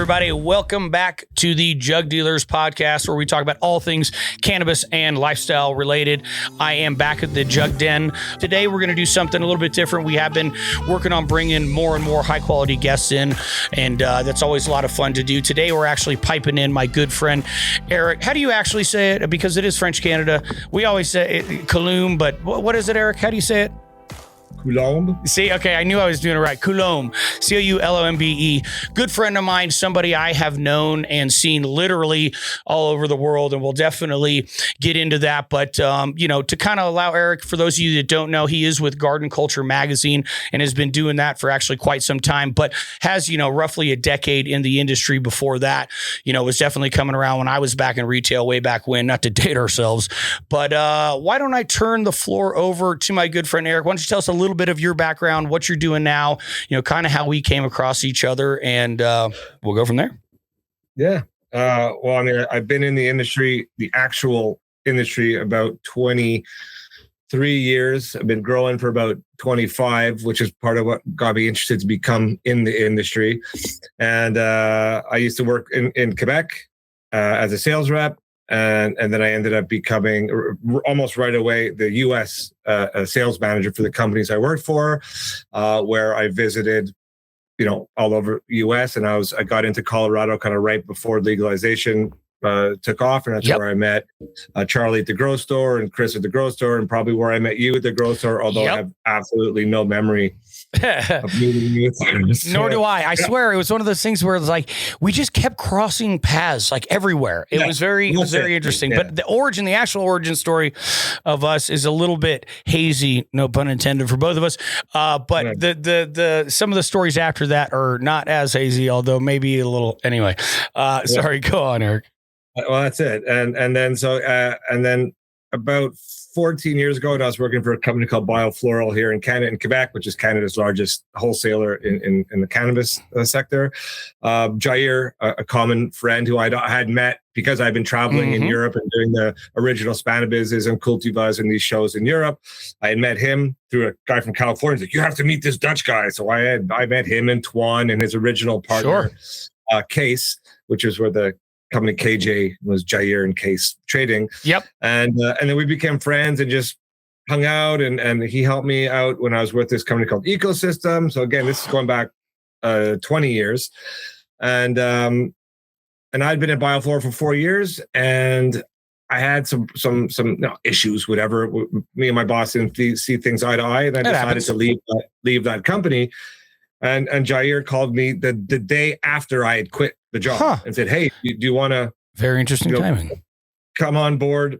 everybody. Welcome back to the Jug Dealers Podcast, where we talk about all things cannabis and lifestyle related. I am back at the Jug Den. Today, we're going to do something a little bit different. We have been working on bringing more and more high-quality guests in, and that's always a lot of fun to do. Today, we're actually piping in my good friend, Eric. How do you actually say it? Because it is French Canada. We always say it, Coulomb, but what is it, Eric? How do you say it? Coulomb. See, okay, I knew I was doing it right. Coulomb, Coulombe. Good friend of mine, somebody I have known and seen literally all over the world, and we'll definitely get into that. But, to kind of allow Eric, for those of you that don't know, he is with Garden Culture Magazine and has been doing that for actually quite some time, but has, roughly a decade in the industry before that. Was definitely coming around when I was back in retail way back when, not to date ourselves. But why don't I turn the floor over to my good friend, Eric? Why don't you tell us a little bit of your background, what you're doing now, kind of how we came across each other, and we'll go from there. Yeah. I've been in the industry, the actual industry, about 23 years. I've been growing for about 25, which is part of what got me interested to become in the industry. And I used to work in Quebec as a sales rep. And then I ended up becoming almost right away the U.S. Sales manager for the companies I worked for, where I visited, all over U.S. And I got into Colorado kind of right before legalization took off, and that's where I met Charlie at the grocery store and Chris at the grocery store, and probably where I met you at the grocery store. Although I have absolutely no memory of meeting you. Nor do I. I swear, it was one of those things where it's like we just kept crossing paths like everywhere. It was very interesting. Yeah. But the actual origin story of us is a little bit hazy, no pun intended, for both of us. But the some of the stories after that are not as hazy, although maybe a little. Anyway, sorry. Go on, Eric. Well, that's it. And then about 14 years ago, I was working for a company called BioFloral here in Canada, in Quebec, which is Canada's largest wholesaler in the cannabis sector. Jair, a common friend who I had met because I've been traveling in Europe and doing the original Cannabis and Cultivas and these shows in Europe. I had met him through a guy from California. He's like, you have to meet this Dutch guy. So I met him and Twan and his original partner, Case, which is where the company KJ was Jair and Case Trading. Yep. And then we became friends and just hung out, and he helped me out when I was with this company called Ecosystem. So again, this is going back 20 years. And I'd been at BioFloral for 4 years, and I had some issues, whatever. Me and my boss didn't see things eye to eye, and I decided to leave that company. And Jair called me the day after I had quit the job and said, "Hey, do you want to?" Very interesting timing. Come on board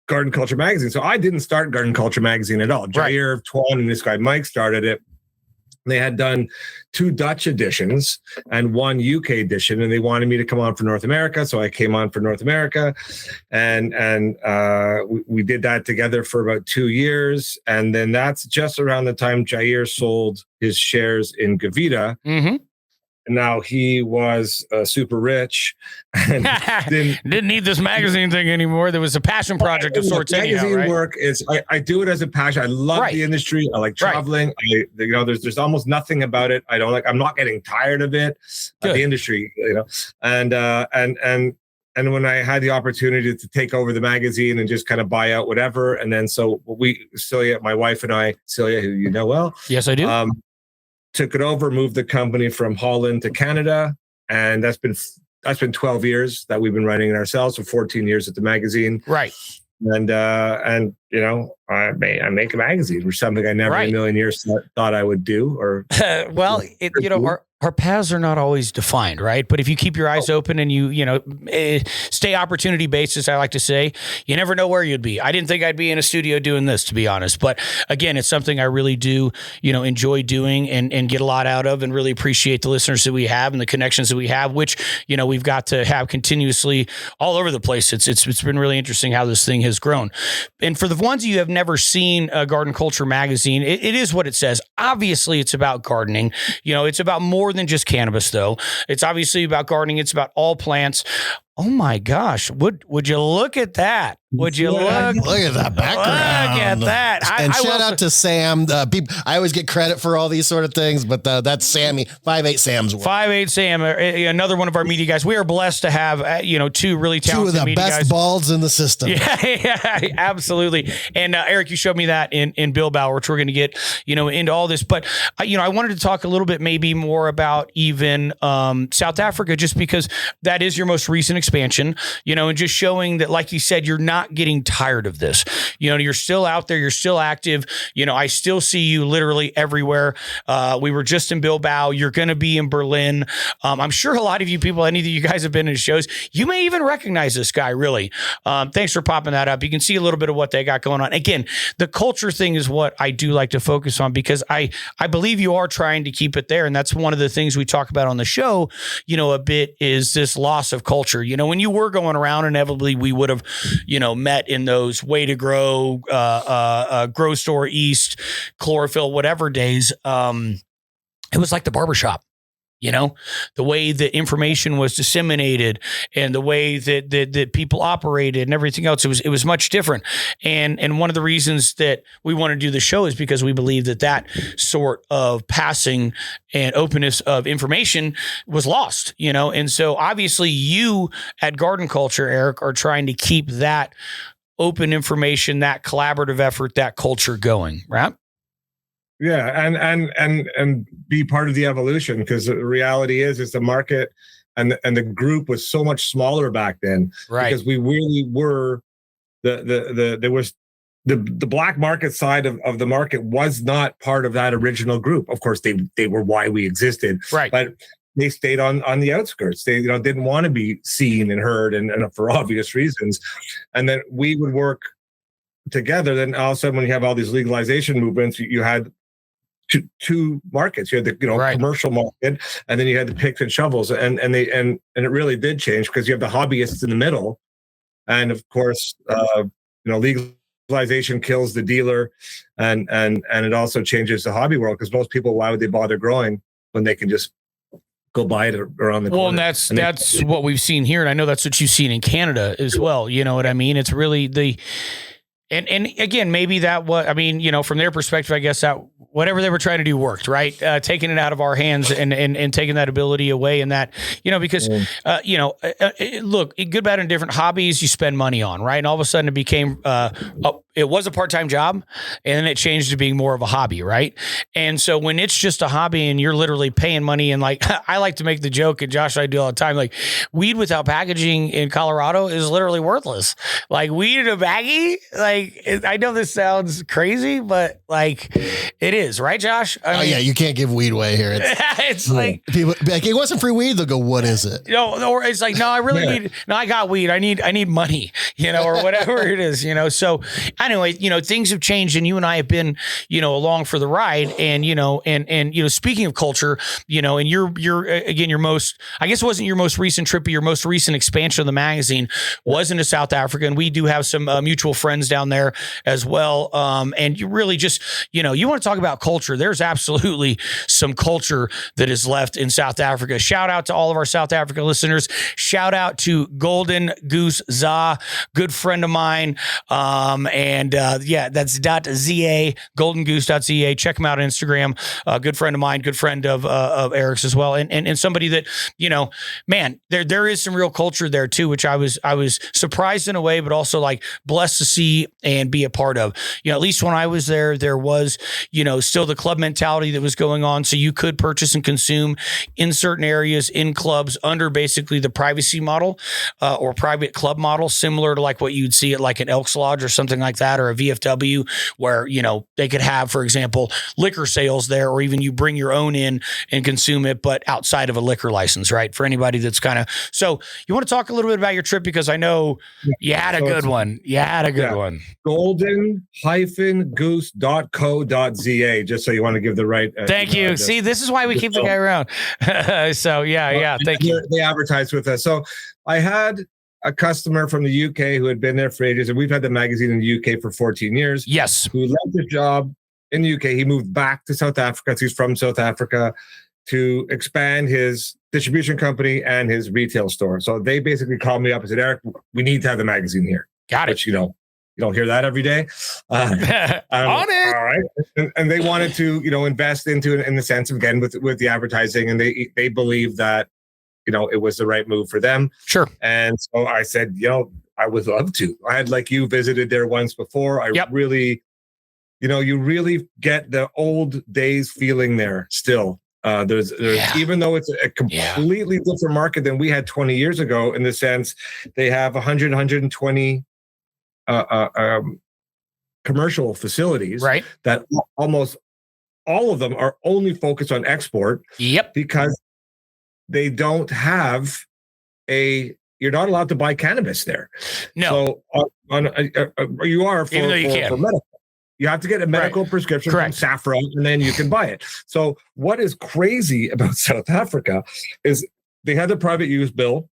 Garden Culture Magazine. So I didn't start Garden Culture Magazine at all. Jair, Twan, and this guy Mike started it. They had done 2 Dutch editions and 1 UK edition, and they wanted me to come on for North America. So I came on for North America, and we did that together for about 2 years. And then that's just around the time Jair sold his shares in Gavita. Now he was super rich and didn't need this magazine thing anymore. There was a passion project of sorts. Magazine work is I do it as a passion. I love the industry. I like traveling. There's almost nothing about it I don't like. I'm not getting tired of it. The industry, and when I had the opportunity to take over the magazine and just kind of buy out whatever, and then Celia, my wife and I, Celia, who you know well, yes, I do. Took it over, moved the company from Holland to Canada, and that's been 12 years that we've been running it ourselves. So 14 years at the magazine, right? And I make a magazine, which is something I never in a million years thought I would do. Or our paths are not always defined, right? But if you keep your eyes open and you stay opportunity based, as I like to say, you never know where you'd be. I didn't think I'd be in a studio doing this, to be honest. But again, it's something I really do, enjoy doing and get a lot out of, and really appreciate the listeners that we have and the connections that we have, which, we've got to have continuously all over the place. It's been really interesting how this thing has grown. And for the ones of you who have never seen a Garden Culture magazine, it is what it says. Obviously, it's about gardening. It's about more than just cannabis, though. It's obviously about gardening. It's about all plants. Oh my gosh. Would you look at that? Would you look at that background? Look at that. And shout out to Sam. I always get credit for all these sort of things, but that's Sammy, 5'8" Sam's work. 5'8" Sam, another one of our media guys. We are blessed to have, two really talented two of the best guys. balls in the system. Yeah, absolutely. And Eric, you showed me that in Bilbao, which we're going to get, into all this. But, I wanted to talk a little bit maybe more about even South Africa, just because that is your most recent expansion, and just showing that, like you said, you're not getting tired of this. You're still out there. You're still active. I still see you literally everywhere. We were just in Bilbao. You're going to be in Berlin. I'm sure a lot of you people, any of you guys have been in shows, you may even recognize this guy, really. Thanks for popping that up. You can see a little bit of what they got going on. Again, the culture thing is what I do like to focus on, because I believe you are trying to keep it there. And that's one of the things we talk about on the show, a bit, is this loss of culture. When you were going around, inevitably we would have, met in those Way to Grow, Grow Store East, Chlorophyll, whatever days. It was like the barbershop. The way that information was disseminated and the way that people operated and everything else, it was much different. And one of the reasons that we want to do the show is because we believe that sort of passing and openness of information was lost, and so obviously you at Garden Culture, Eric, are trying to keep that open information, that collaborative effort, that culture going, right? Yeah, and be part of the evolution, because the reality is the market and the group was so much smaller back then, right? Because we really were there was the black market side of the market was not part of that original group. Of course, they were why we existed, right? But they stayed on the outskirts. They didn't want to be seen and heard, and for obvious reasons. And then we would work together. Then all of a sudden, when you have all these legalization movements, you had two markets. You had the right. commercial market, and then you had the picks and shovels, and it really did change, because you have the hobbyists in the middle, and of course, legalization kills the dealer, and it also changes the hobby world, because most people, why would they bother growing when they can just go buy it around the corner? Well, and that's what we've seen here, and I know that's what you've seen in Canada as well. You know what I mean? It's really And again, maybe from their perspective, I guess that whatever they were trying to do worked, right? Taking it out of our hands and taking that ability away, and that, because, look, good, bad, and different hobbies you spend money on, right? And all of a sudden it became, it was a part-time job, and then it changed to being more of a hobby, right? And so when it's just a hobby and you're literally paying money, and like, I like to make the joke, and Josh and I do all the time, like, weed without packaging in Colorado is literally worthless. Like, weed in a baggie, I know this sounds crazy, but like it is, right, Josh? I mean, yeah, you can't give weed away here. It's like people like, it wasn't free weed. They'll go, what is it? Or it's like, no, I really need. No, I got weed. I need money, or whatever it is, So anyway, things have changed, and you and I have been, along for the ride, and speaking of culture, and you're again, your most, I guess it wasn't your most recent trip, but your most recent expansion of the magazine was into South Africa, and we do have some mutual friends down there as well. And you really just, you want to talk about culture. There's absolutely some culture that is left in South Africa. Shout out to all of our South Africa listeners. Shout out to Golden Goose Za, good friend of mine. That's .za, goldengoose.za. Check him out on Instagram. Good friend of mine, good friend of Eric's as well. And somebody that, man, there is some real culture there too, which I was surprised in a way, but also like blessed to see and be a part of. At least when I was there was, still the club mentality that was going on. So you could purchase and consume in certain areas, in clubs, under basically the privacy model or private club model, similar to like what you'd see at like an Elks Lodge or something like that, or a VFW, where, they could have, for example, liquor sales there, or even you bring your own in and consume it, but outside of a liquor license, right? For anybody that's kind of, so you want to talk a little bit about your trip, because I know you had a good one. You had a good one. golden-goose.co.za, just so you want to give the right. Thank you. See, this is why we keep the guy around. So thank you. They advertised with us. So I had a customer from the UK who had been there for ages, and we've had the magazine in the UK for 14 years. Yes. Who left his job in the UK. He moved back to South Africa. He's from South Africa to expand his distribution company and his retail store. So they basically called me up and said, Eric, we need to have the magazine here. Got it. Which, you don't hear that every day. On it. All right. And they wanted to, invest into it in the sense of, again, with the advertising, and they believe that, it was the right move for them. Sure. And so I said, I would love to. I had, like you, visited there once before. I really, you really get the old days feeling there still. There's even though it's a completely different market than we had 20 years ago, in the sense they have 120 commercial facilities, right? That almost all of them are only focused on export. Yep. Because they don't have you're not allowed to buy cannabis there. No. So you are for medical. You have to get a medical prescription from Saffron, and then you can buy it. So what is crazy about South Africa is they had the private use bill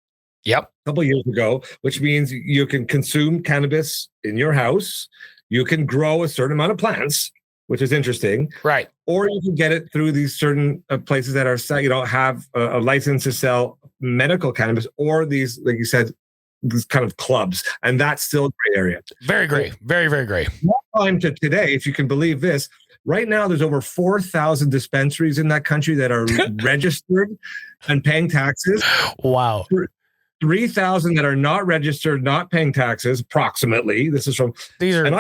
a couple of years ago, which means you can consume cannabis in your house. You can grow a certain amount of plants, which is interesting. Right. Or you can get it through these certain places that are, have a license to sell medical cannabis, or these, like you said, these kind of clubs, and that's still a gray area. Very gray. Very, very gray. Time to today, if you can believe this, right now there's over 4,000 dispensaries in that country that are registered and paying taxes. Wow. 3,000 that are not registered, not paying taxes, approximately. This is from and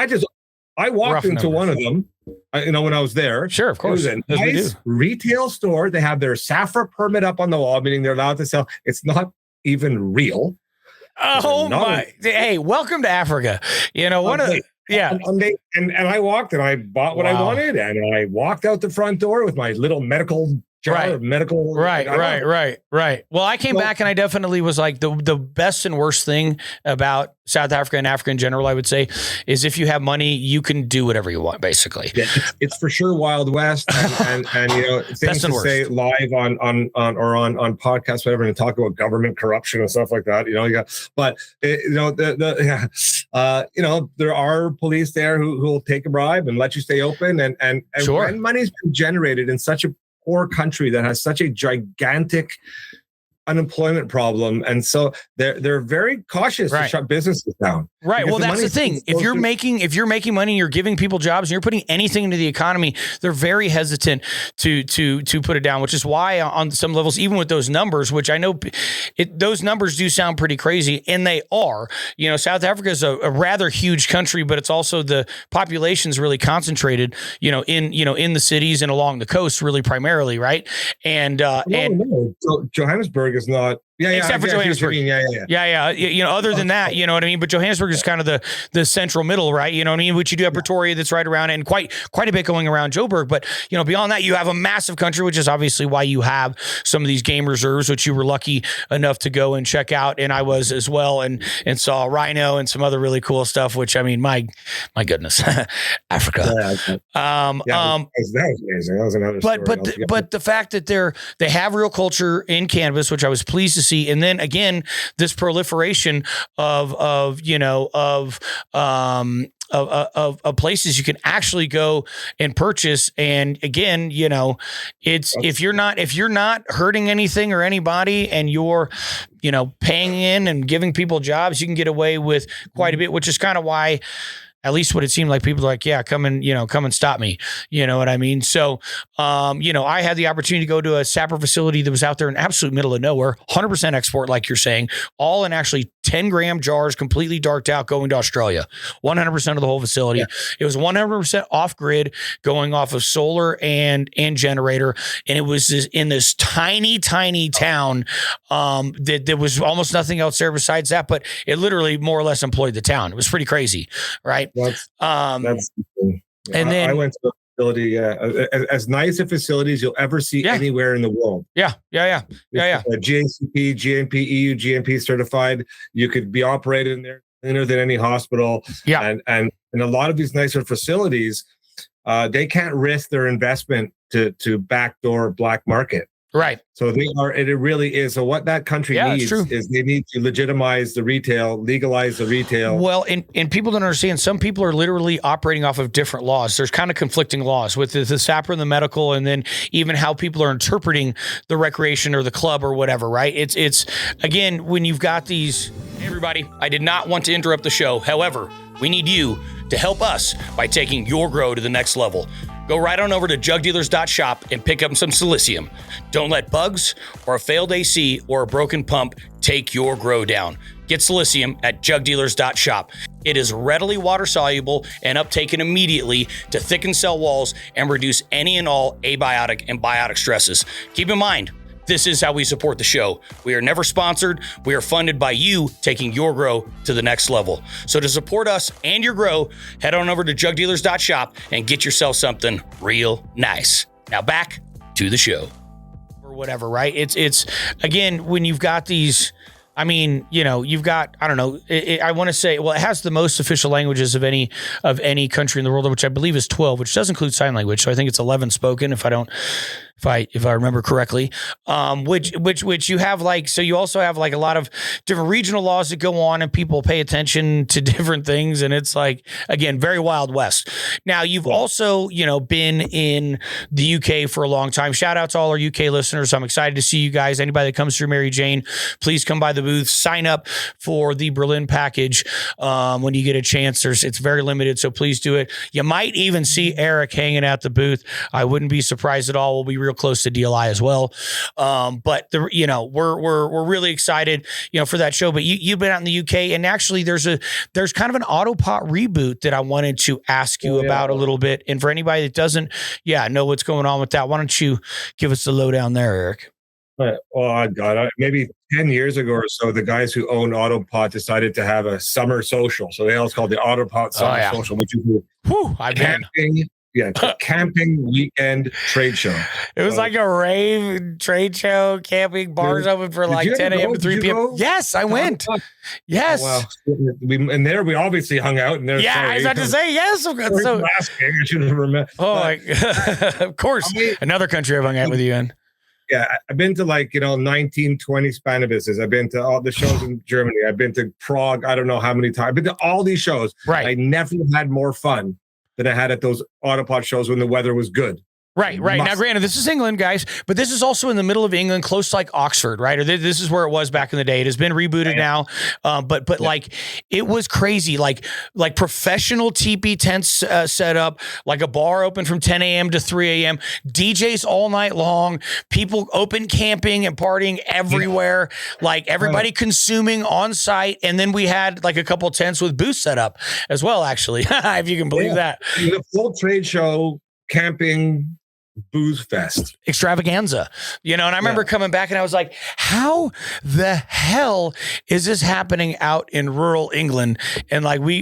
I walked into one of them, when I was there. Sure, of course. It was a nice retail store. They have their SAFRA permit up on the wall, meaning they're allowed to sell. It's not even real. Oh my! Hey, welcome to Africa. And I walked and I bought what I wanted, and I walked out the front door with my little medical jar of medical. Right. Well, I came back and I definitely was like, the best and worst thing about South Africa and Africa in general, I would say, is if you have money, you can do whatever you want, basically. Yeah, it's for sure Wild West, and things to say live on podcasts, whatever, and talk about government corruption and stuff like that. There are police there who will take a bribe and let you stay open, and when money's been generated in such a poor country that has such a gigantic unemployment problem, and so they're very cautious to shut businesses down. Right. Well, that's the thing. If you're making money, you're giving people jobs, and you're putting anything into the economy, they're very hesitant to put it down. Which is why, on some levels, even with those numbers, which I know those numbers do sound pretty crazy, and they are. South Africa is a rather huge country, but it's also the population's really concentrated. In the cities and along the coast, really primarily, right? And so Johannesburg is not. Except for Johannesburg. Other than that, you know what I mean? But Johannesburg is kind of the central middle, right? You know what I mean? Which you do have Pretoria that's right around it, and quite a bit going around Joburg. But, beyond that, you have a massive country, which is obviously why you have some of these game reserves, which you were lucky enough to go and check out. And I was as well, and saw rhino and some other really cool stuff, which, I mean, my goodness, Africa. That was amazing. That was another story. But the fact that they have real culture in cannabis, which I was pleased to see. And then again, this proliferation of places you can actually go and purchase. And again, if you're not hurting anything or anybody, and you're, paying in and giving people jobs, you can get away with quite a bit, which is kind of why, at least what it seemed like, people are like, yeah, come and stop me. You know what I mean? So, I had the opportunity to go to a sapper facility that was out there in absolute middle of nowhere, 100% export, like you're saying, all in actually 10-gram jars, completely darked out, going to Australia, 100% of the whole facility. Yeah. It was 100% off grid, going off of solar and generator. And it was in this tiny town, that there was almost nothing else there besides that, but it literally more or less employed the town. It was pretty crazy. Right. That's and then I went to a facility, as nice a facility as you'll ever see anywhere in the world. Yeah. GACP, GMP, EU GMP certified. You could be operated in there cleaner than any hospital. Yeah. And a lot of these nicer facilities, they can't risk their investment to backdoor black market. Right. So they are, it really is. So what that country needs is they need to legitimize the retail, legalize the retail. Well, and people don't understand. Some people are literally operating off of different laws. There's kind of conflicting laws with the SAPR and the medical, and then even how people are interpreting the recreation or the club or whatever, right? It's again, when you've got these, hey everybody, I did not want to interrupt the show. However, we need you to help us by taking your grow to the next level. Go right on over to jugdealers.shop and pick up some Slicium. Don't let bugs or a failed AC or a broken pump take your grow down. Get Slicium at jugdealers.shop. It is readily water soluble and uptaken immediately to thicken cell walls and reduce any and all abiotic and biotic stresses. Keep in mind, this is how we support the show. We are never sponsored. We are funded by you taking your grow to the next level. So to support us and your grow, head on over to jugdealers.shop and get yourself something real nice. Now back to the show. Or whatever, right? It's again, when you've got these, I mean, you know, you've got, I don't know, I want to say, well, it has the most official languages of any country in the world, which I believe is 12, which does include sign language. So I think it's 11 spoken if I remember correctly, which you have like, so you also have like a lot of different regional laws that go on and people pay attention to different things. And it's like, again, very Wild West. Now you've also, you know, been in the UK for a long time. Shout out to all our UK listeners. I'm excited to see you guys. Anybody that comes through Mary Jane, please come by the booth, sign up for the Berlin package. When you get a chance, it's very limited. So please do it. You might even see Eric hanging at the booth. I wouldn't be surprised at all. We'll be real close to DLI as well. But you know, we're really excited, you know, for that show. But you've been out in the UK, and actually there's kind of an Autopot reboot that I wanted to ask you about a little bit. And for anybody that doesn't, know what's going on with that, why don't you give us the lowdown there, Eric? Oh God, maybe 10 years ago or so, the guys who own Autopot decided to have a summer social. So they all called the Autopot Summer Social, which is camping. Yeah, it's a camping weekend trade show. It was like a rave trade show, camping, bars open for like 10 a.m. to 3 p.m. Yes, I went. Yes. Oh, wow. And we obviously hung out. And I was about to say yes. So, I should have remembered. Oh, of course. Another country I've hung out with you in. Yeah, I've been to 1920 Cannabises. I've been to all the shows in Germany. I've been to Prague. I don't know how many times. I've been to all these shows. Right. I never had more fun than I had at those Autopot shows when the weather was good. Right. Now, granted, this is England, guys, but this is also in the middle of England, close to like Oxford, right? Or this is where it was back in the day. It has been rebooted now, but like it was crazy, like professional teepee tents set up, like a bar open from 10 a.m. to 3 a.m., DJs all night long, people open camping and partying everywhere, like everybody consuming on site, and then we had like a couple tents with booths set up as well, actually, if you can believe that. The full trade show, camping, booze fest extravaganza, you know. And I remember coming back and I was like, how the hell is this happening out in rural England? And like we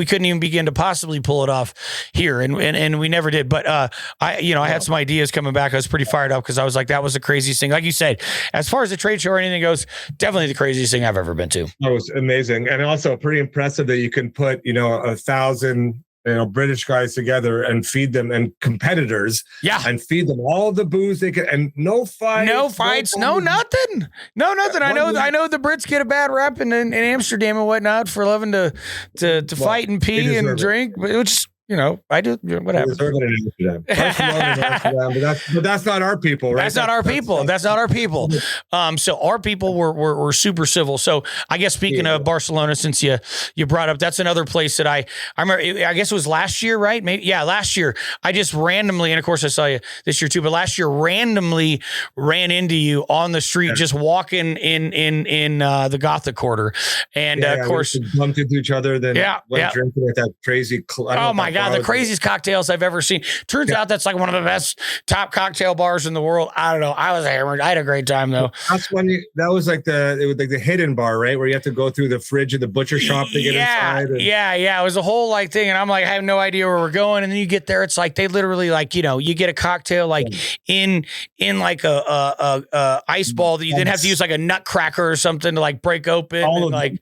couldn't even begin to possibly pull it off here, and we never did. But I had some ideas coming back. I was pretty fired up because I was like, that was the craziest thing. Like you said, as far as the trade show or anything goes, definitely the craziest thing I've ever been to. That was amazing, and also pretty impressive that you can put 1,000 British guys together and feed them, and competitors, and feed them all the booze they can, and no fights, no nothing. I know the Brits get a bad rap in Amsterdam and whatnot for loving to fight and pee and drink, which I do, whatever. But that's not our people, right? That's not our people. So our people were super civil. So I guess speaking of Barcelona, since you brought up, that's another place that I remember. I guess it was last year, right? Maybe, last year. I just randomly, and of course I saw you this year too, but last year randomly ran into you on the street, just walking in the Gothic Quarter, and of course we bumped into each other. Then went drinking at that crazy. Oh my God, the craziest cocktails I've ever seen. Turns out that's like one of the best top cocktail bars in the world. I don't know. I was hammered. I had a great time though. That's when that was like the hidden bar, right? Where you have to go through the fridge of the butcher shop to get inside. Yeah. It was a whole like thing. And I'm like, I have no idea where we're going. And then you get there. It's like, they literally like, you get a cocktail like in like a ice ball that you then have to use like a nutcracker or something to like break open.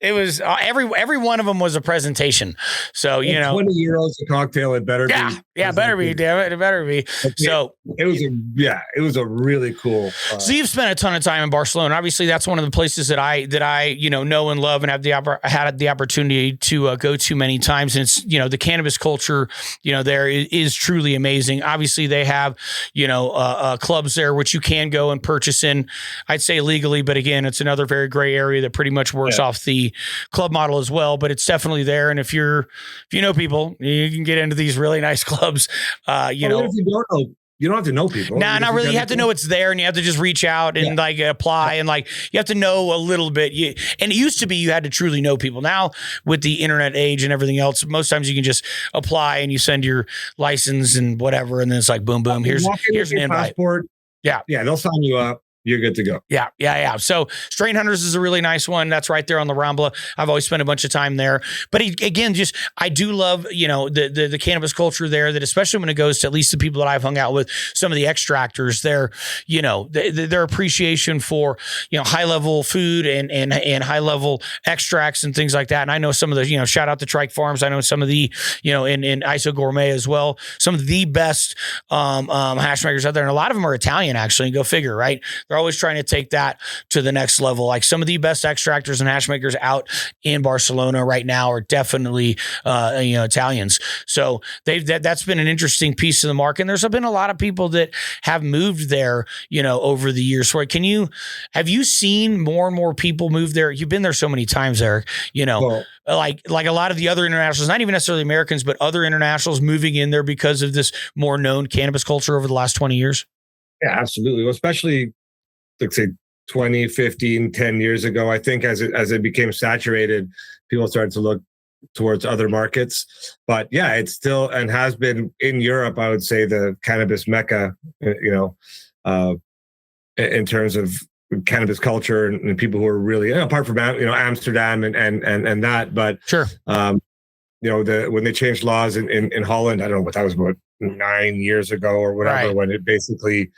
It was every one of them was a presentation. So, you know, 20 euros a cocktail. It better be. Yeah, better be. Damn it. It better be. So it was a really cool. So you've spent a ton of time in Barcelona. Obviously, that's one of the places that I know and love and have had the opportunity to go to many times. And it's, the cannabis culture, there is truly amazing. Obviously, they have, clubs there, which you can go and purchase in, I'd say legally, but again, it's another very gray area that pretty much works off the club model as well, but it's definitely there. And if you know people, you can get into these really nice clubs. If you don't have to know people. Nah, not really. You have to know it's there, and you have to just reach out and apply, and you have to know a little bit. And it used to be you had to truly know people. Now with the internet age and everything else, most times you can just apply and you send your license and whatever, and then it's like boom, boom. Here's an invite. Passport. Yeah, they'll sign you up. You're good to go. Yeah. So Strain Hunters is a really nice one. That's right there on the Rambla. I've always spent a bunch of time there. But again, I do love, the cannabis culture there, that especially when it goes to at least the people that I've hung out with, some of the extractors, their appreciation for, high level food and high level extracts and things like that. And I know some of the, shout out to Trike Farms. I know some of the, in ISO Gourmet as well, some of the best hash makers out there. And a lot of them are Italian, actually. Go figure, right? They're always trying to take that to the next level. Like some of the best extractors and hash makers out in Barcelona right now are definitely, Italians. So that's been an interesting piece of the market. And there's been a lot of people that have moved there, over the years. So have you seen more and more people move there? You've been there so many times, Eric, like a lot of the other internationals, not even necessarily Americans, but other internationals moving in there because of this more known cannabis culture over the last 20 years. Yeah, absolutely. Well, especially, let's say 20, 15, 10 years ago, I think as it became saturated, people started to look towards other markets. But yeah, it's still and has been in Europe, I would say, the cannabis mecca, in terms of cannabis culture and people who are really, apart from, Amsterdam and that. But sure. When they changed laws in Holland, I don't know what that was, about 9 years ago or whatever, right, when it basically,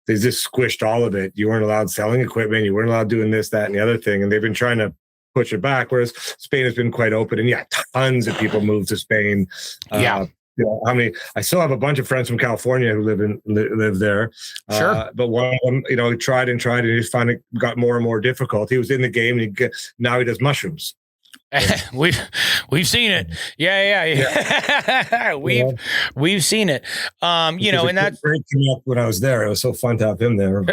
they just squished all of it. You weren't allowed selling equipment. You weren't allowed doing this, that, and the other thing. And they've been trying to push it back. Whereas Spain has been quite open. And tons of people moved to Spain. How many? I still have a bunch of friends from California who live there. Sure. But one of them, he tried and he just found it got more and more difficult. He was in the game, and now he does mushrooms. We've seen it. Yeah. We've seen it. And that's great when I was there. It was so fun to have him there.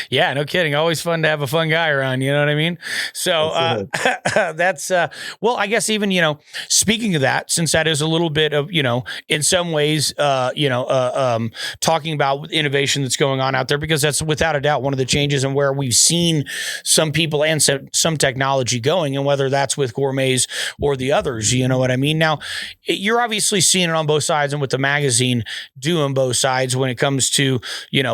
Yeah, no kidding. Always fun to have a fun guy around. You know what I mean? So that's well, I guess even speaking of that, since that is a little bit of in some ways talking about innovation that's going on out there, because that's without a doubt one of the changes and where we've seen some people and some technology going, and whether that's with gourmets or the others, you know what I mean? Now, you're obviously seeing it on both sides, and with the magazine doing both sides when it comes to,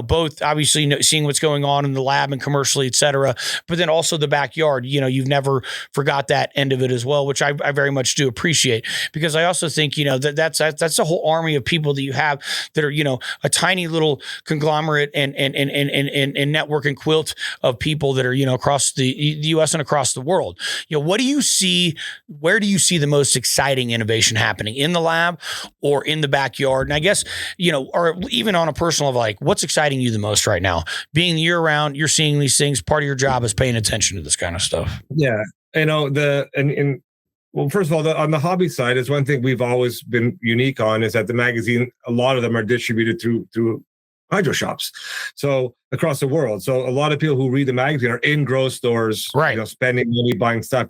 both obviously seeing what's going on in the lab and commercially, et cetera, but then also the backyard. You've never forgot that end of it as well, which I very much do appreciate, because I also think, that's a whole army of people that you have that are, a tiny little conglomerate and network and quilt of people that are, across the U.S. and across the world. What do you see? Where do you see the most exciting innovation happening, in the lab or in the backyard? And I guess, or even on a personal level, like, what's exciting you the most right now? Being year round, you're seeing these things. Part of your job is paying attention to this kind of stuff. Yeah. Well, first of all, on the hobby side, is one thing we've always been unique on, is that the magazine, a lot of them are distributed through hydro shops, so across the world. So a lot of people who read the magazine are in grow stores, right? Spending money buying stuff,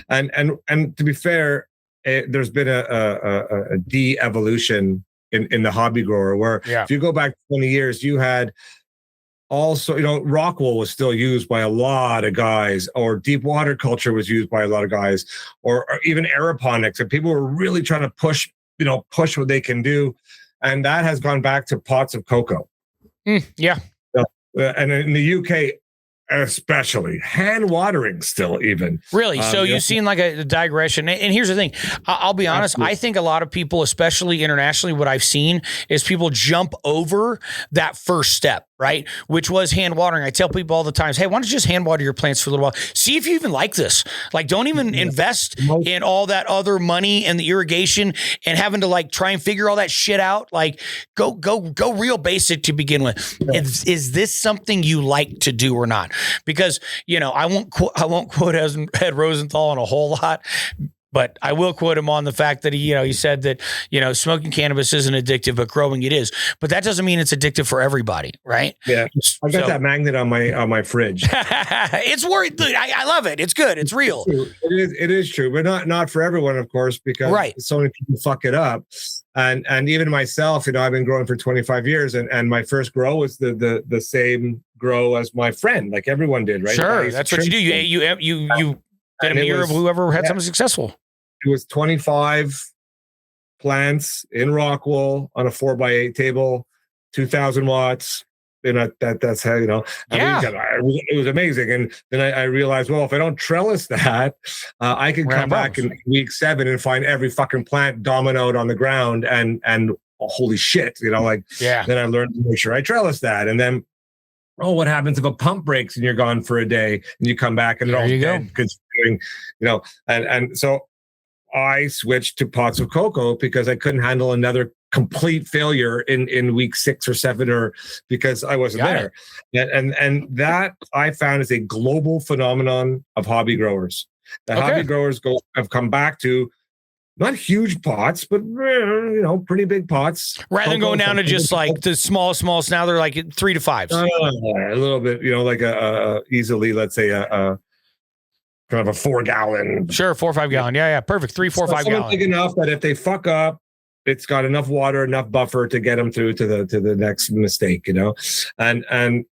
and to be fair, there's been a de-evolution in the hobby grower, where if you go back 20 years, you had also, Rockwool was still used by a lot of guys, or deep water culture was used by a lot of guys, or even aeroponics, and people were really trying to push what they can do. And that has gone back to pots of cocoa. Yeah. And in the UK, especially, hand watering still even. Really? So you've seen like a digression. And here's the thing. I'll be honest. Absolutely. I think a lot of people, especially internationally, what I've seen is people jump over that first step. right? Which was hand watering. I tell people all the time, hey, why don't you just hand water your plants for a little while? See if you even like this. Like, don't even invest in all that other money and the irrigation and having to like try and figure all that shit out. Like, go real basic to begin with. Is this something you like to do or not? Because, I won't quote Ed Rosenthal on a whole lot, but I will quote him on the fact that he said that, smoking cannabis isn't addictive, but growing it is. But that doesn't mean it's addictive for everybody, right? Yeah. I got that magnet on my fridge. It's worth it. I love it. It's good. It's real. It is true, but not for everyone, of course, because so many people fuck it up. And even myself, I've been growing for 25 years, and my first grow was the same grow as my friend, like everyone did, right? Sure, that's what you do. You did a mirror of whoever had something successful. It was 25 plants in Rockwool on a 4x8 table, 2,000 watts. That's how, it was amazing. And then I realized, well, if I don't trellis that, I can come back in week 7 and find every fucking plant dominoed on the ground and holy shit, then I learned to make sure I trellis that. And then, what happens if a pump breaks and you're gone for a day and you come back and it all dead because and so I switched to pots of cocoa because I couldn't handle another complete failure in week 6 or 7 or because I wasn't there. And that I found is a global phenomenon of hobby growers. The hobby growers have come back to not huge pots, but pretty big pots. Rather than going down to just like the small. Now they're like 3 to 5. A little bit, like easily, let's say a kind of a 4-gallon. Sure, 4 or 5 gallon. Yeah, perfect. 3, 4, 5 gallon. Big enough that if they fuck up, it's got enough water, enough buffer to get them through to the next mistake. And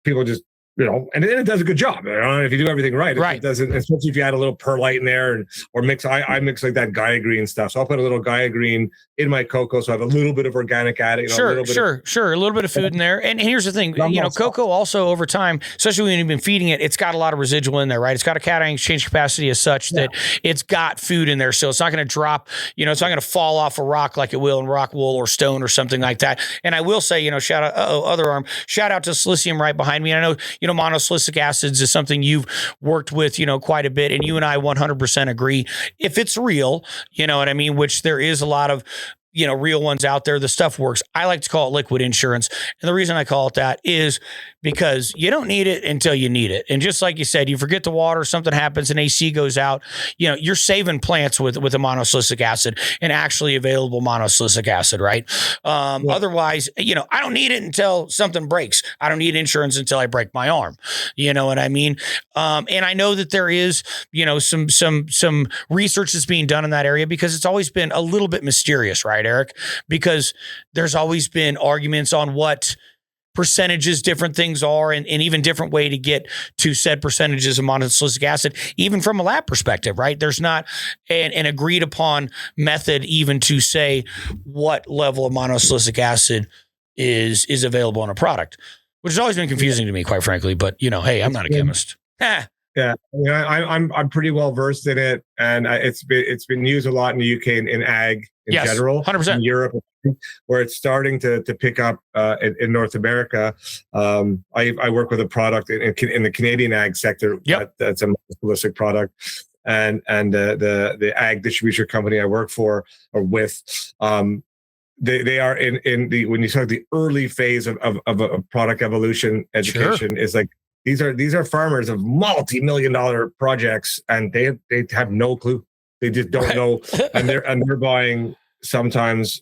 people just. And it does a good job. If you do everything right, it doesn't. Especially if you add a little perlite in there, or mix. I mix like that Gaia green stuff. So I'll put a little Gaia green in my cocoa, so I have a little bit of organic added. Sure. A little bit of food in there. And here's the thing, cocoa also over time, especially when you've been feeding it, it's got a lot of residual in there, right? It's got a cation exchange capacity as such that it's got food in there, so it's not going to drop. It's not going to fall off a rock like it will in rock wool or stone or something like that. And I will say, shout out, other arm, shout out to Slicium right behind me. And I know, monosilicic acids is something you've worked with, quite a bit. And you and I 100% agree. If it's real, you know what I mean? Which there is a lot of, real ones out there. The stuff works. I like to call it liquid insurance. And the reason I call it that is because you don't need it until you need it. And just like you said, you forget the water, something happens and AC goes out, you're saving plants with a monosilicic acid and actually available monosilicic acid, right? Otherwise, I don't need it until something breaks. I don't need insurance until I break my arm. You know what I mean? And I know that there is, some research that's being done in that area because it's always been a little bit mysterious, right, Eric? Because there's always been arguments on what percentages different things are and even different way to get to said percentages of monosilicic acid, even from a lab perspective, right? There's not an agreed upon method even to say what level of monosilicic acid is available in a product, which has always been confusing to me, quite frankly. But, hey, I'm not a chemist. Yeah, I'm pretty well versed in it, and it's been used a lot in the UK in ag in general, 100%. In Europe, where it's starting to pick up in North America. I work with a product in the Canadian ag sector. That's a holistic product, and the ag distribution company I work for or with. They are in the when you start the early phase of a product evolution education is like. These are farmers of multi-million-dollar projects, and they have no clue. They just don't know, and they're buying sometimes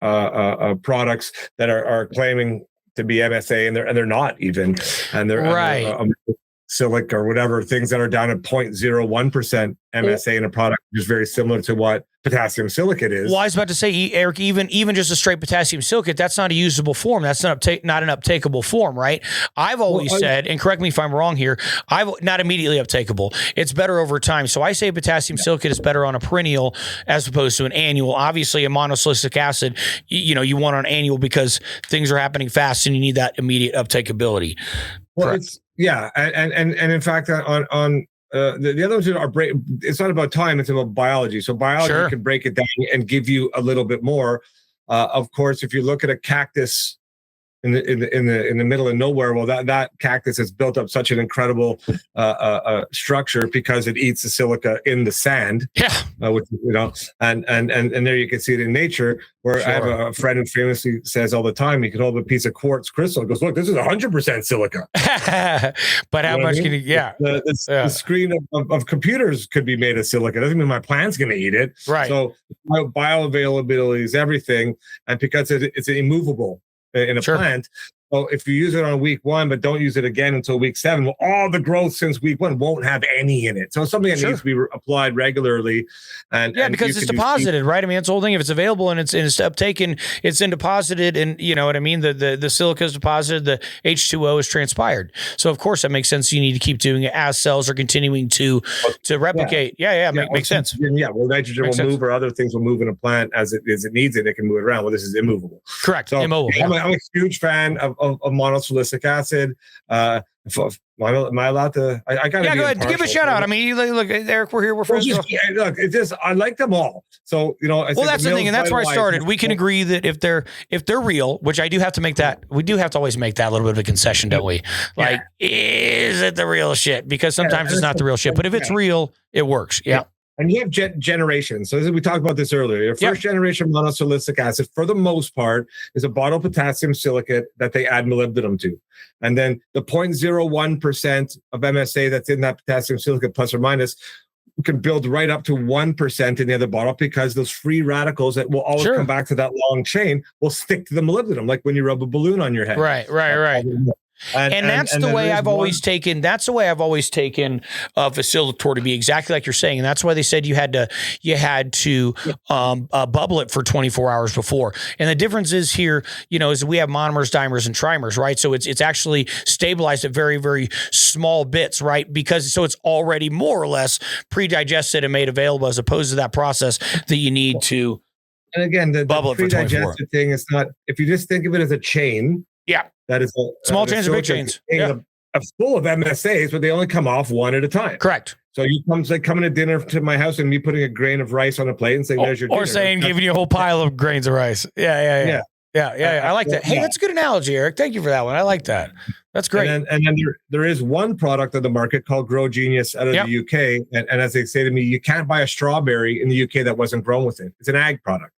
products that are claiming to be MSA, and they're not even, and they're silic or whatever, things that are down at 0.01% MSA in a product, which is very similar to what potassium silicate is. Well, I was about to say, Eric, even just a straight potassium silicate, that's not a usable form. That's not an uptakeable form, right? I've always said, and correct me if I'm wrong here, not immediately uptakeable. It's better over time. So I say potassium silicate is better on a perennial as opposed to an annual. Obviously, a monosilicic acid, you want on annual because things are happening fast and you need that immediate uptakeability. Well, and in fact, on the other ones are it's not about time, it's about biology. So biology can break it down and give you a little bit more. Of course, if you look at a cactus in the middle of nowhere. Well, that cactus has built up such an incredible structure because it eats the silica in the sand. Yeah, which, and there you can see it in nature. Where I have a friend who famously says all the time, he can hold a piece of quartz crystal. He goes, look, this is 100% silica. But how much can you? Yeah, the screen of computers could be made of silica. Doesn't mean my plant's going to eat it. Right. So bioavailability is everything, and because it's immovable in a plant. So if you use it on week 1, but don't use it again until week 7, well, all the growth since week 1 won't have any in it. So it's something that needs to be applied regularly. And because it's deposited, right? I mean, it's the whole thing. If it's available and it's uptaken, it's in deposited, and you know what I mean. The silica is deposited, the H2O is transpired. So of course that makes sense. You need to keep doing it as cells are continuing to replicate. Makes sense. Yeah, well, nitrogen will move, or other things will move in a plant as it needs it. It can move it around. Well, this is immovable. Correct. So immovable. I'm a huge fan of monosilicic acid. Am I allowed to? I gotta. Yeah, go ahead. Give a shout out. I mean, look, Eric, we're here. We're friends. Look, I like them all. So that's the thing, and that's where I started. We can agree that if they're real, which I do have to make that. We do have to always make that a little bit of a concession, don't we? Like, is it the real shit? Because sometimes it's not the real shit. But if it's real, it works. Yeah. And you have generations. So we talked about this earlier. Your first generation monosilicic acid, for the most part, is a bottle potassium silicate that they add molybdenum to. And then the 0.01% of MSA that's in that potassium silicate, plus or minus, can build right up to 1% in the other bottle, because those free radicals that will always come back to that long chain will stick to the molybdenum, like when you rub a balloon on your head. Right. And that's the way I've always taken. That's the way I've always taken Facilitor to be, exactly like you're saying. And that's why they said you had to bubble it for 24 hours before. And the difference is here, is we have monomers, dimers, and trimers, right? So it's actually stabilized at very, very small bits, right? Because it's already more or less pre-digested and made available, as opposed to that process that you need to. And again, the bubble it for 24 hours. Thing is not. If you just think of it as a chain. Yeah. That is small chains or big chains. Full of MSAs, but they only come off one at a time. Correct. So you coming to dinner to my house and me putting a grain of rice on a plate and saying, "There's your dinner." Or saying, giving you a whole pile of grains of rice. Yeah. I like that. Hey, that's a good analogy, Eric. Thank you for that one. I like that. That's great. And then there is one product on the market called Grow Genius out of the UK. And as they say to me, you can't buy a strawberry in the UK that wasn't grown with it. It's an ag product.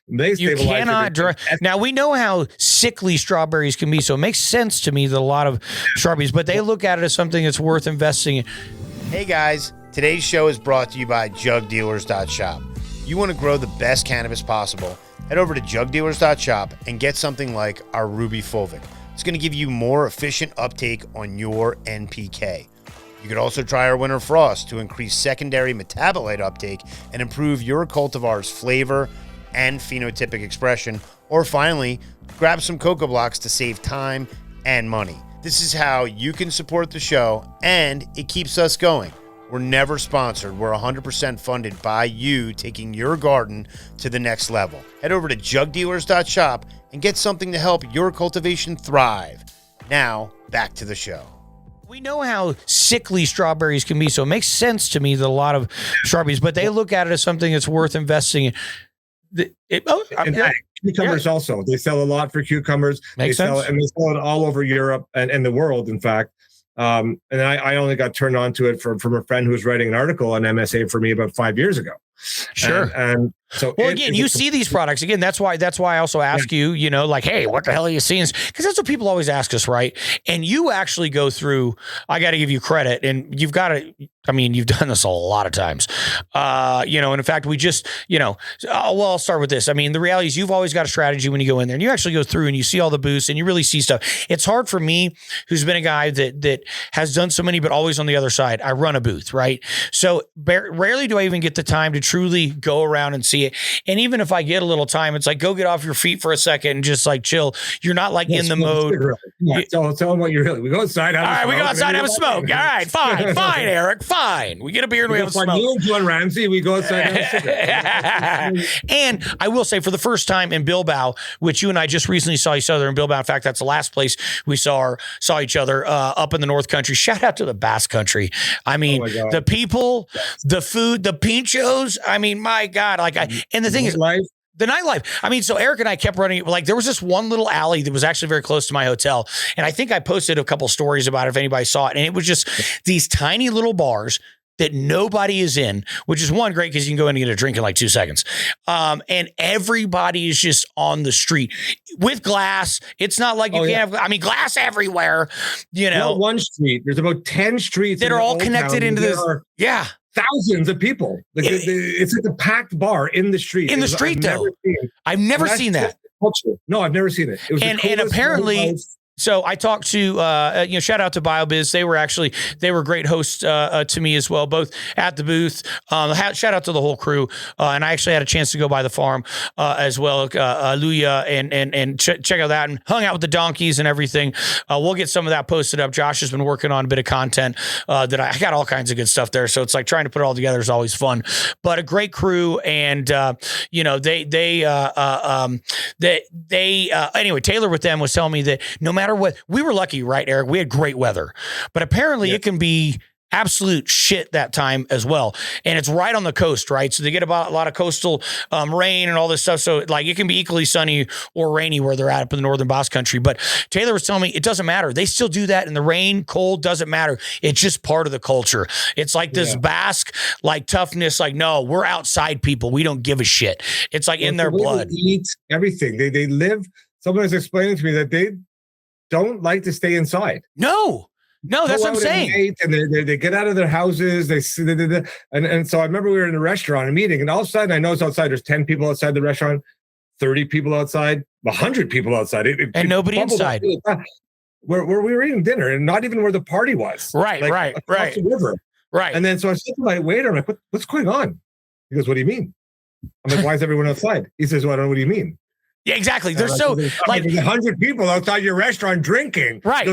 You cannot now we know how sickly strawberries can be, so it makes sense to me that a lot of strawberries, but they look at it as something that's worth investing in. Hey guys, today's show is brought to you by JugDealers.shop. You want to grow the best cannabis possible? Head over to JugDealers.shop and get something like our Ruby Fulvic. It's going to give you more efficient uptake on your NPK. You could also try our Winter Frost to increase secondary metabolite uptake and improve your cultivar's flavor and phenotypic expression. Or finally, grab some Cocoa Blocks to save time and money. This is how you can support the show, and it keeps us going. We're never sponsored. We're 100% funded by you taking your garden to the next level. Head over to jugdealers.shop and get something to help your cultivation thrive. Now, back to the show. We know how sickly strawberries can be, so it makes sense to me that a lot of strawberries, but they look at it as something that's worth investing in. Cucumbers also. They sell a lot for cucumbers. Makes sense. They sell it all over Europe and the world, in fact. And I only got turned on to it from a friend who was writing an article on MSA for me about 5 years ago. Sure. And so, well, again, you see these products again. That's why I also ask you, like, hey, what the hell are you seeing? Because that's what people always ask us, right? And you actually go through. I got to give you credit, and you've got to. I mean, you've done this a lot of times, and in fact, we just, I'll start with this. I mean, the reality is you've always got a strategy when you go in there, and you actually go through and you see all the booths and you really see stuff. It's hard for me, who's been a guy that has done so many, but always on the other side. I run a booth, right? So rarely do I even get the time to truly go around and see it. And even if I get a little time, it's like, go get off your feet for a second and just like chill. You're not like in the mode. Tell them what you're really. We go outside. All right, we go outside, have a smoke. All right, fine, Eric. Fine. We get a beer and we have a smoke. You and John Ramsey, we go outside and have a cigarette. And I will say, for the first time in Bilbao, which you and I just recently saw each other in Bilbao. In fact, that's the last place we saw each other up in the North Country. Shout out to the Basque Country. I mean, the people, the food, the pinchos. I mean, my God. And the thing is, The nightlife. I mean, so Eric and I kept running, like there was this one little alley that was actually very close to my hotel. And I think I posted a couple stories about it if anybody saw it. And it was just these tiny little bars that nobody is in, which is one great because you can go in and get a drink in like 2 seconds. And everybody is just on the street with glass. It's not like you can't have, glass everywhere, you know. Not one street. There's about 10 streets that are all connected into this. Yeah. Thousands of people. It's like a packed bar in the street. In the street, though. I've never seen that. No, I've never seen it. It was and apparently. So I talked to, shout out to BioBiz. They were great hosts to me as well, both at the booth. Shout out to the whole crew. And I actually had a chance to go by the farm as well, Luya, and check out that and hung out with the donkeys and everything. We'll get some of that posted up. Josh has been working on a bit of content that I got all kinds of good stuff there. So it's like trying to put it all together is always fun, but a great crew. And, anyway, Taylor with them was telling me that no matter what, we were lucky, right, Eric? We had great weather, but apparently it can be absolute shit that time as well. And it's right on the coast, right? So they get about a lot of coastal rain and all this stuff. So like it can be equally sunny or rainy where they're at up in the northern Basque country. But Taylor was telling me it doesn't matter. They still do that in the rain, cold, doesn't matter. It's just part of the culture. It's like this Basque like toughness. Like, no, we're outside people. We don't give a shit. It's like in their blood. They eat everything. They live. Someone was explaining to me that they don't like to stay inside. No, that's what I'm saying. And they get out of their houses. And so I remember we were in a restaurant, a meeting, and all of a sudden I noticed outside there's 10 people outside the restaurant, 30 people outside, 100 people outside. And nobody inside. Where we were eating dinner, and not even where the party was. Right. The river. Right. And then so I said to my waiter, I'm like, what's going on? He goes, what do you mean? I'm like, why is everyone outside? He says, well, I don't know, what do you mean? Yeah, exactly. There's so like 100 people outside your restaurant drinking. Right.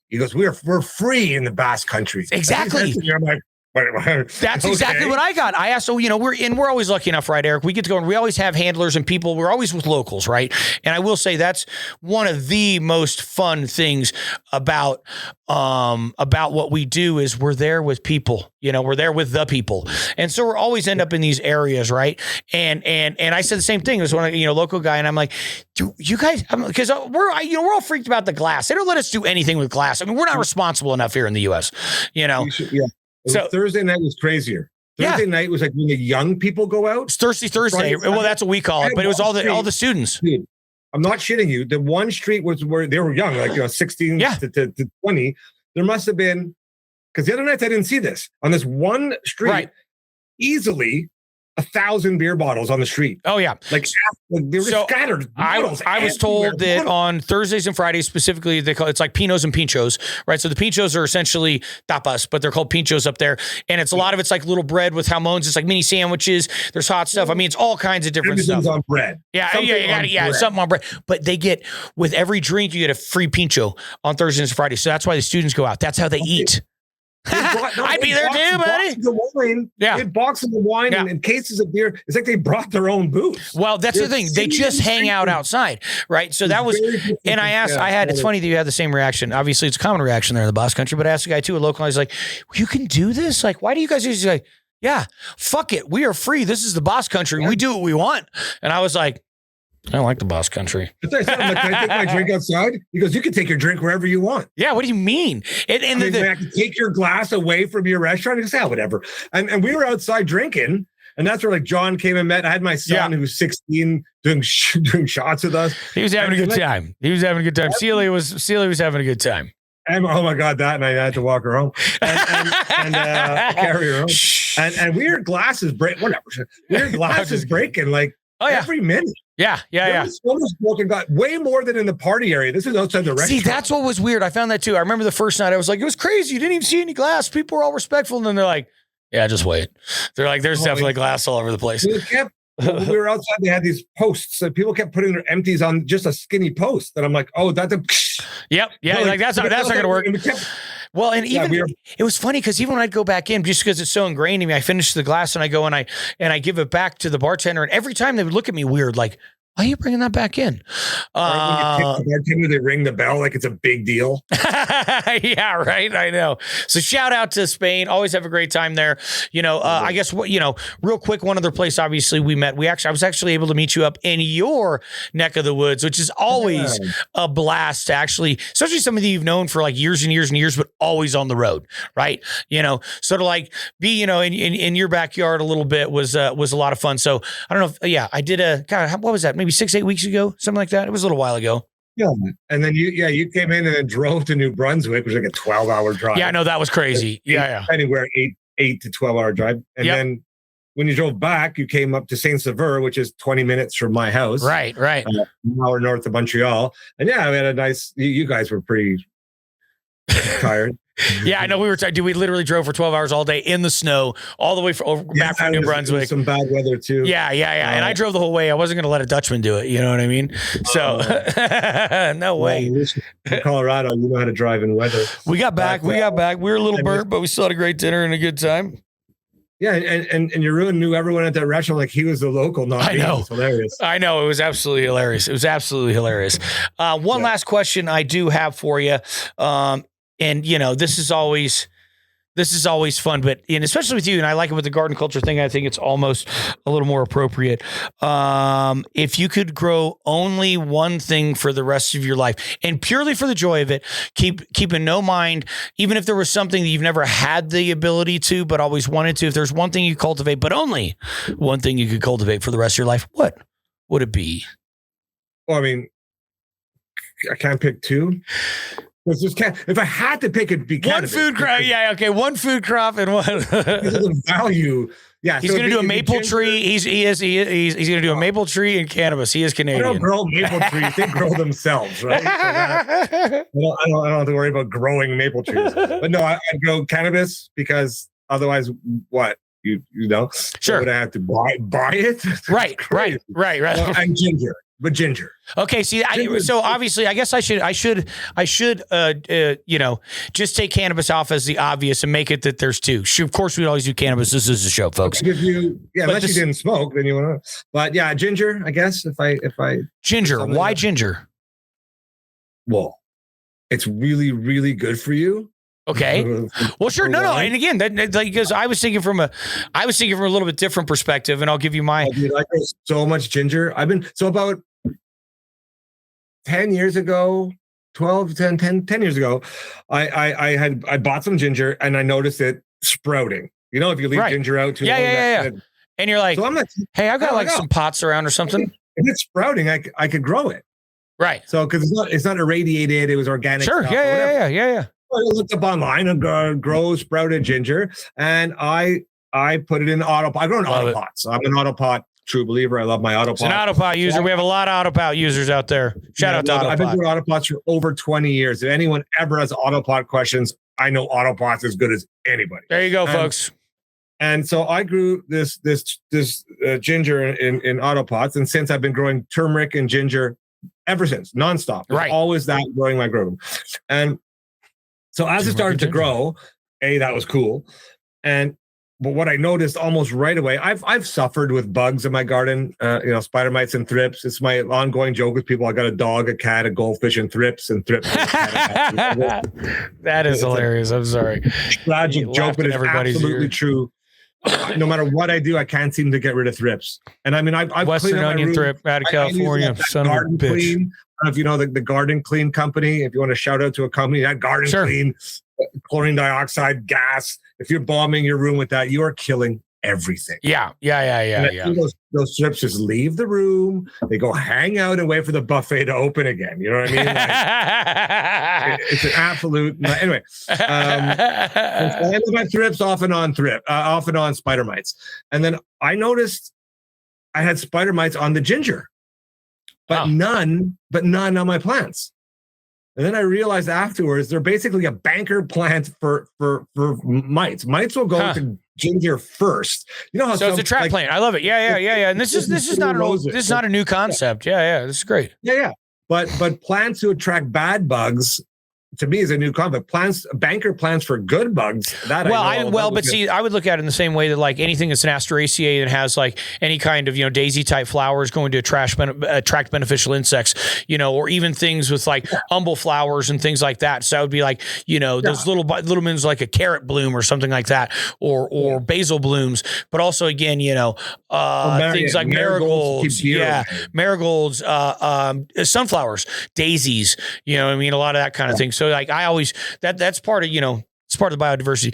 He goes, we're free in the Basque country. Exactly. I'm like, that's exactly what I got. I asked, so, we're always lucky enough, right, Eric? We get to go and we always have handlers and people. We're always with locals, right? And I will say that's one of the most fun things about what we do is we're there with people, we're there with the people. And so we're always end up in these areas, right? And I said the same thing. It was one, local guy. And I'm like, do you guys, because we're all freaked about the glass. They don't let us do anything with glass. I mean, we're not responsible enough here in the US, Yeah. So Thursday night was crazier. Thursday night was like when the young people go out. It's Thirsty Thursday. Well, that's what we call it, but it was all the students. Dude, I'm not shitting you. The one street was where they were young, like 16 to 20. There must have been, because the other nights I didn't see this. On this one street, easily 1,000 beer bottles on the street. Oh yeah, like they were scattered. I was told that on Thursdays and Fridays specifically, it's like pinos and pinchos, right? So the pinchos are essentially tapas, but they're called pinchos up there, and it's a lot of it's like little bread with jamones. It's like mini sandwiches. There's hot stuff. I mean, it's all kinds of different Everything's stuff on bread. Something on bread. But they get with every drink you get a free pincho on Thursdays and Fridays. So that's why the students go out. That's how they eat. I'd be there too, buddy. They had boxes of wine and cases of beer. It's like they brought their own booze. Well, that's the thing. They just hang out outside, right? So that was, and I asked, it's funny that you had the same reaction. Obviously, it's a common reaction there in the Basque country, but I asked a guy too, a local, I was like, you can do this? Like, why do you guys usually like, yeah, fuck it. We are free. This is the Basque country. We do what we want. And I was like, I don't like the Basque country. I'm like, can I take my drink outside? He goes, you can take your drink wherever you want. Yeah, what do you mean? I can take your glass away from your restaurant. He goes, yeah, whatever. And we were outside drinking, and that's where like John came and met. I had my son who was 16 doing shots with us. He was having a good time. Celia was having a good time. And oh my God, and I had to walk her home and carry her home. And we heard glasses break. Whatever. We heard glasses breaking like every minute. Yeah. Smoking got way more than in the party area. This is outside the restaurant. See, that's what was weird. I found that too. I remember the first night I was like, it was crazy. You didn't even see any glass. People were all respectful. And then they're like, yeah, just wait. They're like, there's definitely glass all over the place. We were outside. They had these posts. So people kept putting their empties on just a skinny post. And I'm like, oh, that's a. Yep. Yeah. Like that's not going to work. Well, and even it was funny because even when I'd go back in, just because it's so ingrained in me, I finish the glass and I go and I give it back to the bartender. And every time they would look at me weird, like, Why are you bringing that back in? When they ring the bell like it's a big deal. Yeah, right. I know. So shout out to Spain. Always have a great time there. I guess real quick, one other place. Obviously, I was actually able to meet you up in your neck of the woods, which is always a blast to actually, especially somebody you've known for like years and years and years, but always on the road, right? Sort of like be in your backyard a little bit was a lot of fun. So I don't know. I did what was that? Maybe 6-8 weeks ago, something like that. It was a little while ago. Yeah. And then you came in and then drove to New Brunswick, which was like a 12-hour drive. Yeah, I know that was crazy. Yeah. Anywhere 8 to 12-hour drive. And then when you drove back, you came up to Saint Sever, which is 20 minutes from my house. Right. An hour north of Montreal. And we had a nice, you guys were pretty tired. Yeah, I know. We literally drove for 12 hours all day in the snow, all the way back from New Brunswick. Some bad weather too. Yeah. And I drove the whole way. I wasn't going to let a Dutchman do it. You know what I mean? So, no way. In Colorado, you know how to drive in weather. We got back. We were a little burnt, but we still had a great dinner and a good time. Yeah, and Jerin knew everyone at that restaurant like he was the local, not me. It's hilarious. I know. It was absolutely hilarious. One last question I do have for you. And this is always fun, but especially with you, and I like it with the garden culture thing. I think it's almost a little more appropriate. If you could grow only one thing for the rest of your life, and purely for the joy of it, keep in no mind, even if there was something that you've never had the ability to, but always wanted to. If there's one thing you cultivate, but only one thing you could cultivate for the rest of your life, what would it be? Well, I mean, I can't pick two. If I had to pick, it'd be cannabis. One food crop. Yeah, okay. One food crop and one. The value. Yeah, he's going to do a maple tree. He's going to do a maple tree and cannabis. He is Canadian. I don't grow maple trees. They grow themselves, right? I don't have to worry about growing maple trees. But no, I'd go cannabis because otherwise, what? You know? Sure. Would I have to buy it? Right. And ginger. But ginger. Okay. See, so obviously, I guess I should, just take cannabis off as the obvious and make it that there's two. Of course, we always do cannabis. This is the show, folks. Unless you didn't smoke, then you want to. But yeah, ginger. I guess if I ginger. Why ginger? Well, it's really, really good for you. Okay. Well, sure. No. And again, because I was thinking from a little bit different perspective, and I'll give you my. I grow so much ginger. About 10 years ago, 10 years ago, I bought some ginger and I noticed it sprouting. If you leave ginger out too long. Yeah. And you're like, so I'm like, hey, I've got some pots around or something. If it's sprouting, I could grow it. Right. So because it's not irradiated, it was organic. Sure. Yeah. I looked up online and grow sprouted ginger, and I put it in auto. I grow in auto pots. I'm an auto pot true believer. I love my auto pot. An auto pot user. We have a lot of auto pot users out there. Shout out to auto pot. I've been doing auto pots for over 20 years. If anyone ever has auto pot questions, I know auto pots as good as anybody. There you go, folks. And so I grew this ginger in auto pots, and since I've been growing turmeric and ginger ever since, nonstop. Right. Always that growing my grow room. And so as it started to grow, that was cool. But what I noticed almost right away, I've suffered with bugs in my garden, spider mites and thrips. It's my ongoing joke with people. I got a dog, a cat, a goldfish, and thrips. That is hilarious. I'm sorry. Tragic joke, but it's absolutely true. No matter what I do, I can't seem to get rid of thrips. And I mean, I've Western onion thrip out of California. Son of a bitch. Clean. I don't know if you know the Garden Clean company. If you want to shout out to a company, that Garden Clean, chlorine dioxide, gas. If you're bombing your room with that, you are killing everything. Yeah. Those strips just leave the room. They go hang out and wait for the buffet to open again. You know what I mean? It's an absolute. Anyway, I ended my thrips off and on spider mites, and then I noticed I had spider mites on the ginger, but none on my plants. And then I realized afterwards they're basically a banker plant for mites. Mites will go to ginger first. You know how it's a trap plant. I love it. Yeah. And this is not a new concept. Yeah. This is great. Yeah. But plants who attract bad bugs to me is a new concept. Banker plants for good bugs. That I would look at it in the same way that like anything that's an Asteraceae that has like any kind of daisy type flowers going to attract beneficial insects, or even things with like umbel flowers and things like that. So that would be like those little ones like a carrot bloom or something like that, or basil blooms. But also again, things like marigolds, marigolds, sunflowers, daisies. A lot of that kind of thing. So like I always that's part of it's part of the biodiversity.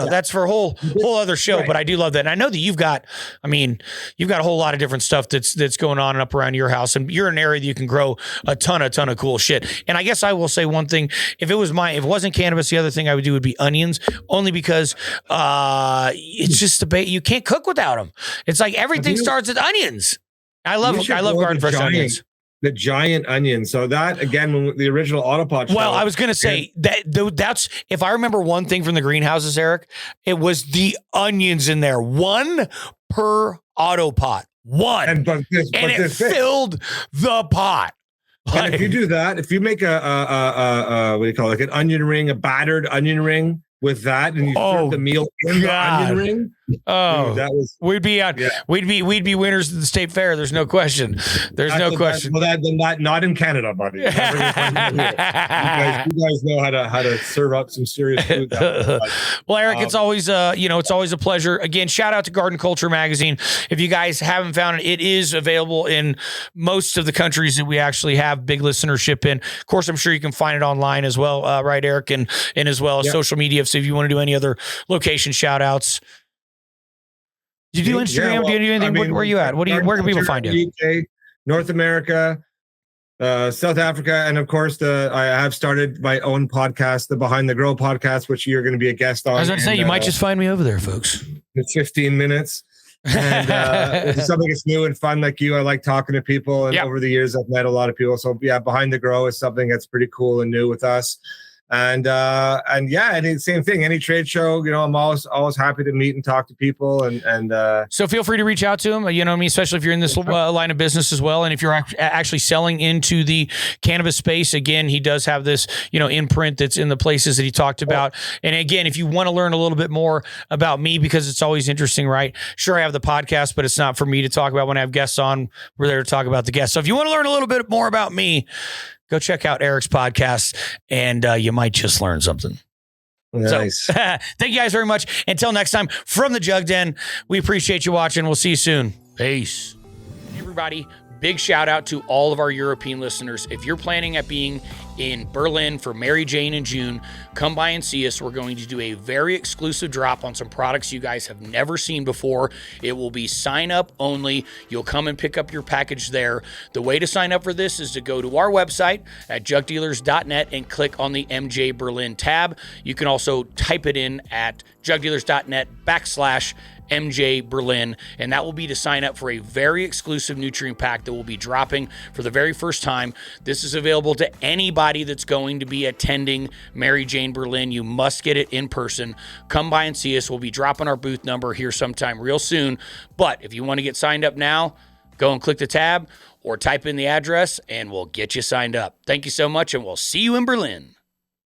That's for a whole other show. Right. But I do love that, and I know that you've got a whole lot of different stuff that's going on and up around your house, and you're in an area that you can grow a ton of cool shit. And I guess I will say one thing: if it wasn't cannabis, the other thing I would do would be onions, only because it's just you can't cook without them. It's like everything starts with onions. I love garden fresh onions. The giant onion. So that again, when the original Autopot show. Well, I was going to say that's if I remember one thing from the greenhouses, Eric, it was the onions in there, one per Autopot, one, it filled the pot. And if you do that, if you make a what do you call it, like an onion ring, a battered onion ring with that, and you serve the meal in the onion ring. Oh, dude, we'd be out. Yeah. We'd be winners of the state fair. There's no question. That's no question. Not in Canada, buddy. You guys know how to serve up some serious food. Well, Eric, it's always a pleasure. Again, shout out to Garden Culture Magazine. If you guys haven't found it, it is available in most of the countries that we actually have big listenership in. Of course, I'm sure you can find it online as well, right, Eric, and as well as social media. So if you want to do any other location shout outs. Do you do Instagram? Do you do anything? Where are you at? Where can people find you? UK, North America, South Africa, and of course, I have started my own podcast, the Behind the Grow podcast, which you're going to be a guest on. I was going to say, you might just find me over there, folks. It's 15 minutes. And it's something that's new and fun like you. I like talking to people, and over the years, I've met a lot of people. So Behind the Grow is something that's pretty cool and new with us. And same thing. Any trade show, I'm always happy to meet and talk to people. And so feel free to reach out to him. Especially if you're in this line of business as well, and if you're actually selling into the cannabis space. Again, he does have this imprint that's in the places that he talked about. And again, if you want to learn a little bit more about me, because it's always interesting, right? Sure, I have the podcast, but it's not for me to talk about. When I have guests on, we're there to talk about the guests. So if you want to learn a little bit more about me, go check out Eric's podcast, and you might just learn something. Nice. So, thank you guys very much. Until next time, from the Jug Den, we appreciate you watching. We'll see you soon. Peace. Hey, everybody. Big shout out to all of our European listeners. If you're planning at being in Berlin for Mary Jane in June, come by and see us. We're going to do a very exclusive drop on some products you guys have never seen before. It will be sign up only. You'll come and pick up your package there. The way to sign up for this is to go to our website at jugdealers.net and click on the MJ Berlin tab. You can also type it in at jugdealers.net/MJ Berlin, and that will be to sign up for a very exclusive nutrient pack that will be dropping for the very first time. This is available to anybody that's going to be attending Mary Jane Berlin. You must get it in person. Come by and see us. We'll be dropping our booth number here sometime real soon. But if you want to get signed up now, go and click the tab or type in the address and we'll get you signed up. Thank you so much, and we'll see you in Berlin.